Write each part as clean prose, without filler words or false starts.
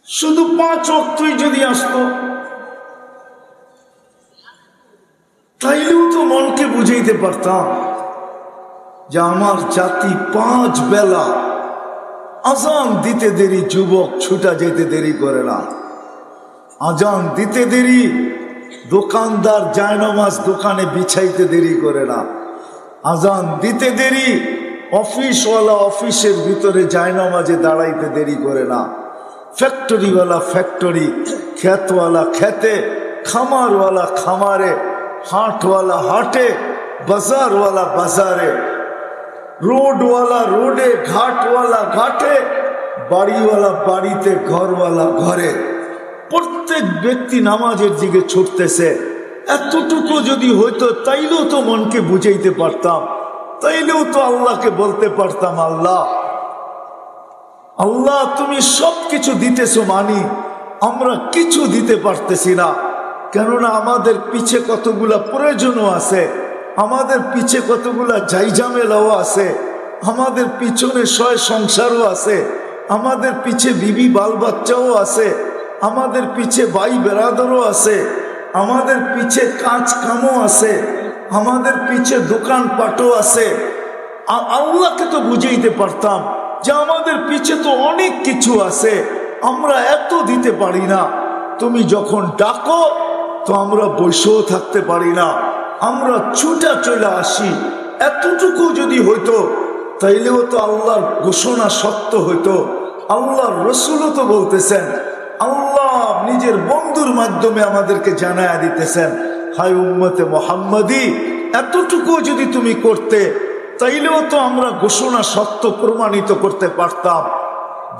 শুধু 5 ওয়াক্তই যদি আসতো তাইলেও তো মনকে বুঝাইতে পারতাম যে আমার জাতি 5 বেলা আজান দিতে দেরি, যুবক ছুটা যেতে দেরি করে না। আজান দিতে দেরি, দোকানদার জায়নামাজ দোকানে বিছাইতে দেরি করে না। আজান দিতে দেরি, অফিসওয়ালা অফিসের ভিতরে জায়নামাজে দাঁড়াইতে দেরি করে না। ফ্যাক্টরিওয়ালা ফ্যাক্টরি, ক্ষেতওয়ালা খেতে, খামারওয়ালা খামারে, হাটওয়ালা হাটে, বাজারওয়ালা বাজারে, রোডওয়ালা রোডে, ঘাটওয়ালা ঘাটে, বাড়িওয়ালা বাড়িতে, ঘরওয়ালা ঘরে। প্রত্যেক ব্যক্তি নামাজের দিকে ছুটতেছে। এতটুকু যদি হইতো তাইলেও তো মনকে বুঝাইতে পারতাম, তাইলেও তো আল্লাহকে বলতে পারতাম, আল্লাহ আল্লাহ তুমি সব কিছু দিতেছো মানি, আমরা কিছু দিতে পারতেছি না। কেননা আমাদের পিছে কতগুলা প্রয়োজনও আছে, আমাদের পিছে কতগুলা জাইজামেলাও আছে, আমাদের পিছনে 6 সংসারও আছে, আমাদের পিছে বিবি বাল বাচ্চাও আছে, আমাদের পিছে ভাই বেরাদরও আছে, আমাদের পিছে কাজ কামও আছে, আমাদের পিছে দোকানপাটও আছে। আল্লাহকে তো বুঝাইতে পারতাম যে আমাদের পিছে তো অনেক কিছু আছে, আমরা এত দিতে পারি না। তুমি যখন ডাকো তো আমরা বসেও থাকতে পারি না, আমরা ছুটা চলে আসি। এতটুকু যদি হইতো তাইলেও তো আল্লাহর ঘোষণা সত্য হইতো। আল্লাহর রসুলও তো বলতেছেন, আল্লাহ নিজের বন্ধুর মাধ্যমে আমাদেরকে জানায়া দিতেছেন, হায় উম্মতে মুহাম্মাদি, এতটুকু যদি তুমি করতে তাইলেও তো আমরা ঘোষণা সত্য প্রমাণিত করতে পারতাম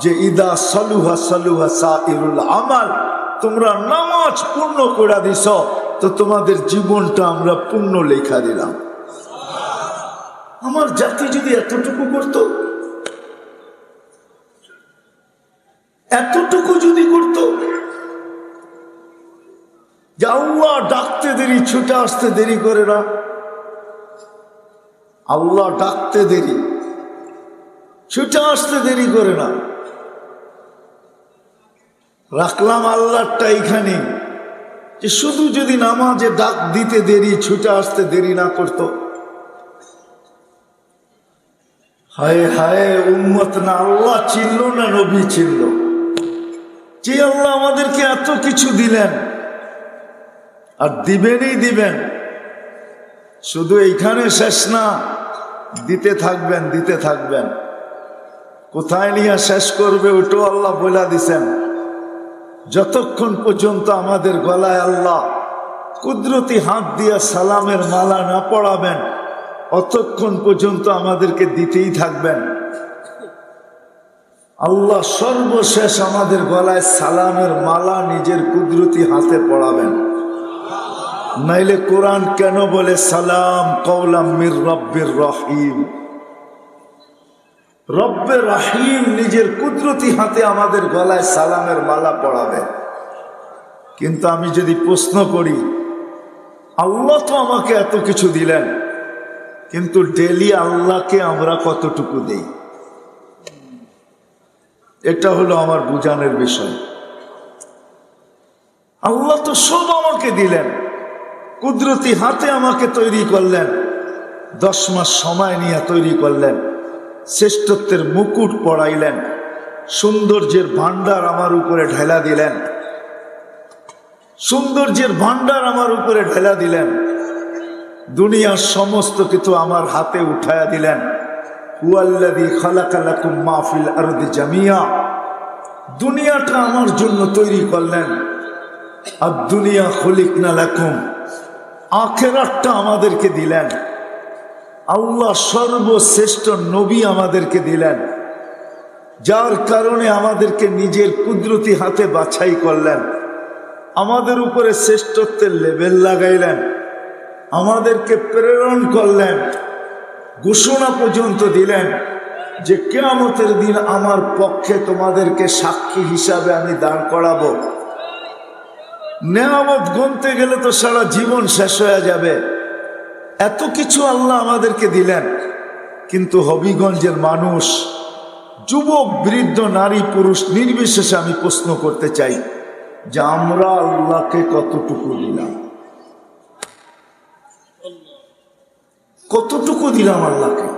যে ইদা সালুহা সালুহা সাইরুল আমাল, তোমরা নামাজ পূর্ণ করে দিছ তো তোমাদের জীবনটা আমরা পূর্ণ লেখা দিলাম। আমার জাতি যদি এতটুকু করত, এতটুকু যদি করত যে আল্লাহ ডাকতে দেরি, ছুটে আসতে দেরি করে না, আল্লাহ ডাকতে দেরি, ছুটে আসতে দেরি করে না। রাখলাম আল্লাহটা এইখানে যে শুধু যদি নামাজে ডাক দিতে দেরি, ছুটে আসতে দেরি না করত। হায় হায় উম্মত না আল্লাহ চিনল না নবী চিনল। যে আল্লাহ আমাদেরকে এত কিছু দিলেন আর দিবেনই দিবেন, শুধু এইখানে শেষ না, দিতে থাকবেন দিতে থাকবেন। কোথায় নিয়ে শেষ করবে ওটাও আল্লাহ বলে দিছেন। যতক্ষণ পর্যন্ত আমাদের গলায় আল্লাহ কুদরতি হাত দিয়ে সালামের মালা না পড়াবেন, অতক্ষণ পর্যন্ত আমাদেরকে দিতেই থাকবেন। আল্লাহ সর্বশেষ আমাদের গলায় সালামের মালা নিজের কুদরতি হাতে পড়াবেন। নাইলে কোরআন কেন বলে সালাম কওলাম মির রব্বির রহিম? রব্বে রহিম নিজের কুদরতি হাতে আমাদের গলায় সালামের মালা পড়াবে। কিন্তু আমি যদি প্রশ্ন করি, আল্লাহ তো আমাকে এত কিছু দিলেন, কিন্তু ডেলি আল্লাহকে আমরা কতটুকু দেই? এটা হলো আমার বুঝানোর বিষয়। আল্লাহ তো সব আমাকে দিলেন, কুদরতি হাতে আমাকে তৈরি করলেন, 10 মাস সময় নিয়ে তৈরি করলেন, শ্রেষ্ঠত্বের মুকুট পরাইলেন, সৌন্দর্যের ভান্ডার আমার উপরে ঢেলা দিলেন, সৌন্দর্যের ভান্ডার আমার উপরে ঢেলা দিলেন, দুনিয়ার সমস্ত কিছু আমার হাতে উঠায়া দিলেন। হুয়াল্লাযী খালাকা লাকুম মা ফিল আরদি জামিয়া, দুনিয়াটা আমার জন্য তৈরি করলেন। আর দুনিয়া খুলিকনা লাকুম, আখিরাতটা আমাদেরকে দিলেন। আল্লাহ সর্বশ্রেষ্ঠ নবী আমাদেরকে দিলেন, যার কারণে আমাদেরকে নিজের কুদরতি হাতে বাছাই করলেন, আমাদের উপরে শ্রেষ্ঠত্বের লেবেল লাগাইলেন, আমাদেরকে প্রেরণ করলেন, ঘোষণা পর্যন্ত দিলেন যে কিয়ামতের দিন আমার পক্ষে তোমাদেরকে সাক্ষী হিসাবে আমি দাঁড় করাবো। নেয়ামত গুনতে গেলে তো সারা জীবন শেষ হয়ে যাবে। এত কিছু আল্লাহ আমাদেরকে দিলেন, কিন্তু হবিগঞ্জের মানুষ যুবক বৃদ্ধ নারী পুরুষ নির্বিশেষে আমি প্রশ্ন করতে চাই যে আমরা আল্লাহকে কতটুকু দিলাম? কতটুকু দিলাম আল্লাহকে?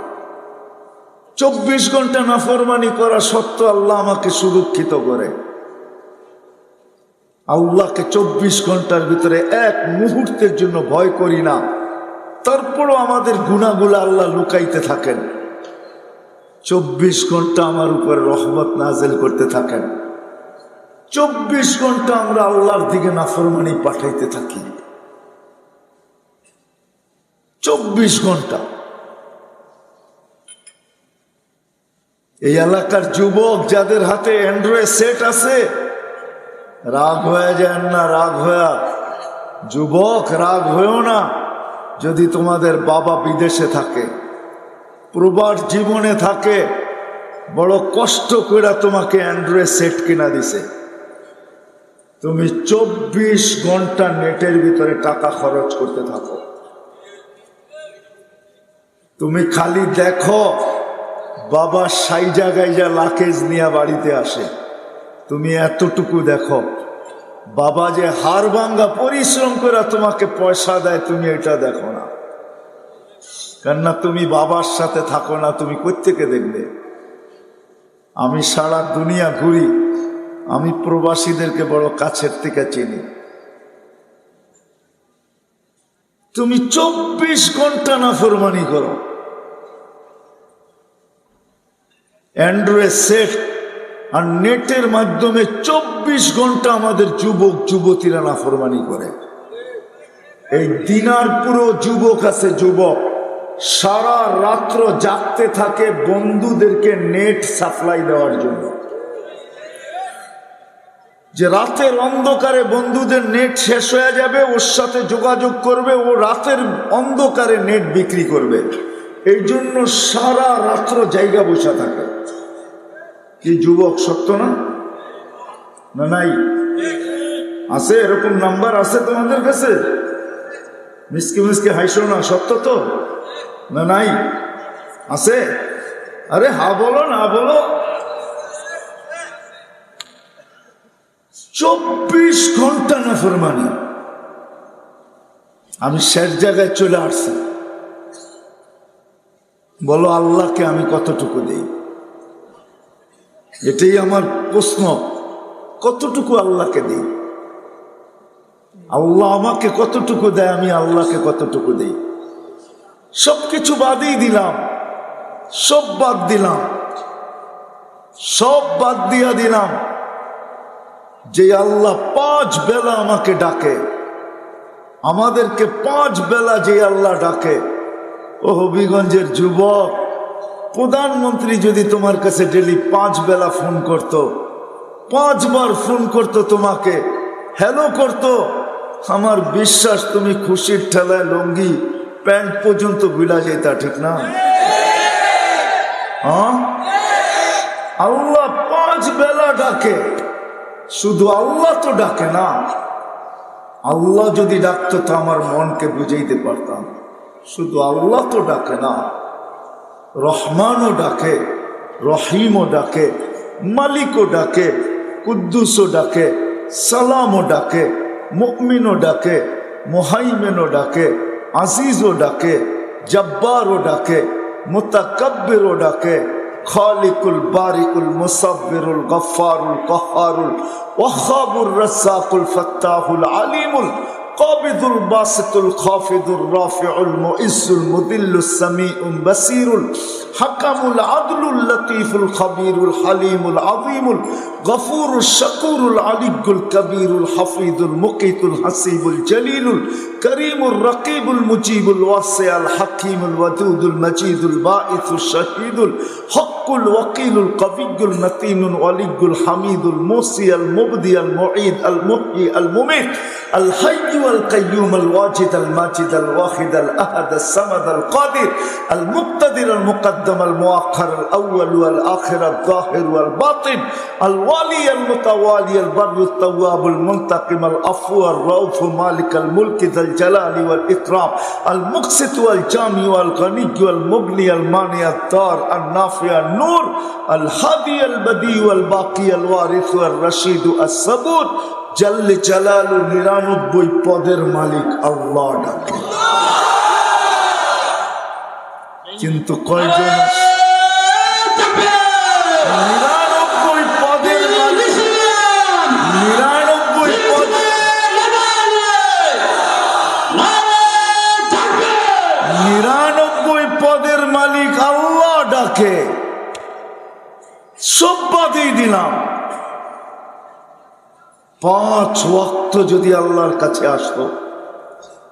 24 ঘন্টা নাফরমানি করা সত্ত্বেও আল্লাহ আমাকে সুরক্ষিত করে। আল্লাহকে 24 ঘন্টার ভিতরে এক মুহূর্তের জন্য ভয় করি না, তারপরও আমাদের গুনাহগুলো আল্লাহ লুকাইতে থাকেন। 24 ঘন্টা আমার উপরে রহমত নাযিল করতে থাকেন। 24 ঘন্টা আমরা আল্লাহর দিকে নাফরমানি পাঠাইতে থাকি। 24 ঘন্টা। এই এলাকার যুবক যাদের হাতে অ্যান্ড্রয়েড সেট আছে, রাগ হয়ে যান না, রাগ হয়ে যুবক রাগ হয়েও না। যদি তোমাদের বাবা বিদেশে থাকে, প্রবাস জীবনে থাকে, বড় কষ্ট করে তোমাকে অ্যান্ড্রয়েড সেট কিনা দিছে, তুমি 24 ঘন্টা নেটের ভিতরে টাকা খরচ করতে থাকো। তুমি খালি দেখো বাবা সাইজা গাইজা লাকেজ নিয়ে বাড়িতে আসে, তুমি এতটুকু দেখো। বাবা যে হাড় ভাঙ্গা পরিশ্রম করে তোমাকে পয়সা দেয়, তুমি এটা দেখো না। কেননা তুমি বাবার সাথে থাকো না, তুমি কোত্থেকে দেখবে? আমি সারা দুনিয়া ঘুরি, আমি প্রবাসীদেরকে বড় কাছের থেকে চিনি। তুমি 24 ঘন্টা নাফরমানি করো। অ্যান্ড্রয়েড সেট আর নেটের মাধ্যমে 24 ঘন্টা আমাদের যুবক যুবতীরা নাফরমানি করে। এই দিনারপুরও যুবক আছে, যুবক সারা রাত্র জাগতে থাকে বন্ধুদেরকে নেট সাপ্লাই দেওয়ার জন্য। যে রাতের অন্ধকারে বন্ধুদের নেট শেষ হয়ে যাবে, ওর সাথে যোগাযোগ করবে, ও রাতের অন্ধকারে নেট বিক্রি করবে। এই জন্য সারা রাত্র জায়গা বসে থাকে। কি যুবক সত্য না? না নাই? আছে এরকম নাম্বার আছে তোমাদের কাছে? মিসকে মিসকে হাইসো না, সত্য তো না? নাই? আছে? আরে হা বলো না বলো। 24 ঘন্টা নাফরমানি। আমি শেষ জায়গায় চলে আসছি। বলো আল্লাহকে আমি কতটুকু দেই? এটাই আমার প্রশ্ন। কতটুকু আল্লাহকে দেই? আল্লাহ আমাকে কতটুকু দেয়, আমি আল্লাহকে কতটুকু দেই? সবকিছু বাদই দিলাম, সব বাদ দিলাম, সব বাদ দিয়া দিলাম। যে আল্লাহ 5 বেলা আমাকে ডাকে, আমাদেরকে 5 বেলা যে আল্লাহ ডাকে। ও হবিগঞ্জের যুবক, প্রধানমন্ত্রী যদি তোমার কাছে ডেলি 5 বেলা ফোন করত, 5 বার ফোন করত, তোমাকে হ্যালো করত, আমার বিশ্বাস তুমি খুশির ঠেলায় লঙ্গি প্যান্ট পর্যন্ত বিলা যেতা, ঠিক না? হ্যাঁ, আল্লাহ 5 বেলা ডাকে। শুধু আল্লাহ তো ডাকে না। আল্লাহ যদি ডাকতো তো আমার মনকে বুঝাইতে পারতাম। শুধু আল্লাহ তো ডাকে না, রহমানও ডাকে, রহিমও ডাকে, মালিকও ডাকে, কুদ্দুসও ডাকে, সালামও ডাকে, মুমিনও ডাকে, মুহাইমিনও ডাকে, আজিজও ডাকে, জব্বারও ডাকে, মুতাকাব্বিরও ডাকে, খালিকুল বারিকুল মুসাব্বিরুল গফফারুল কহ্হারুল ওয়াহ্হাবুর রাজ্জাকুল ফাত্তাহুল আলিমুল কাবিদুল বাসিতুল খাফিদুর রাফিউল মুইজ্জুল মুদিল্লুস সামিউল বাসিরুল হাকামুল আদলুল লতীফুল খবীরুল হালিমুল আযীমুল গফুরুশ শাকুরুল আলিয়্যুল কবীরুল হাফিজুল মুকিতুল হাসিবুল জলিলুল করিমুর রকিবুল মুজিবুল ওয়াসিউল হাকীমুল ওয়াদুদুল মজিদুল বাঈসুশ শাহীদুল হক্কুল ওয়াকিলুল কবিয়্যুল মতিনুল ওয়ালিয়্যুল হামিদুল মুসিয়াল মুবদিয়াল মুঈদ আল মুহয়ি আল মুমীত আল হাইয়্যু والقيوم الواجد الماجد الواحد الأحد الصمد القادر المقتدر المقدم المؤخر الأول والآخر الظاهر والباطن الوالي المتوالي البر التواب المنتقم العفو الرؤوف مالك الملك ذا الجلال والإكرام المقسط والجامع والغني والمغني المانع الدار النافع النور الهادي البديع والباقي الوارث والرشيد الصبور জল্ল জালালু 99 পদের মালিক আল্লাহ ডাকে, কিন্তু কয়জন 99 পদের মালিক, 99 পদ, 99 পদের মালিক আল্লাহ ডাকে। সব বাদই দিলাম, 5 ওয়াক্ত যদি আল্লাহর কাছে আসতো